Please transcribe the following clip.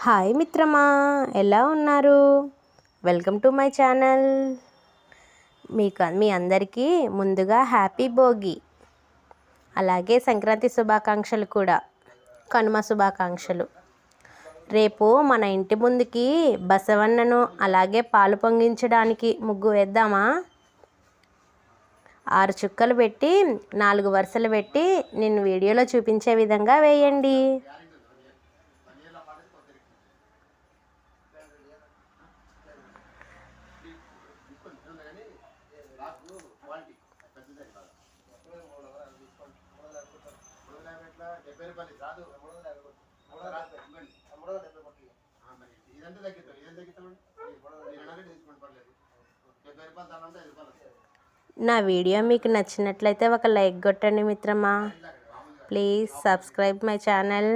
Hi మిత్రమా, ఎలా ఉన్నారు? Welcome to my channel. మీ అందరికీ ముందుగా హ్యాపీ భోగి, అలాగే సంక్రాంతి శుభాకాంక్షలు కూడా, కనుమ శుభాకాంక్షలు. రేపు మన ఇంటి ముందుకి బసవన్నను అలాగే పాలు పొంగించడానికి ముగ్గు వేద్దామా? 6 చుక్కలు పెట్టి 4 వరుసలు పెట్టి నేను వీడియోలో చూపించే విధంగా వేయండి. నా వీడియో మీకు నచ్చినట్లయితే ఒక లైక్ కొట్టండి మిత్రమా. Please subscribe my channel.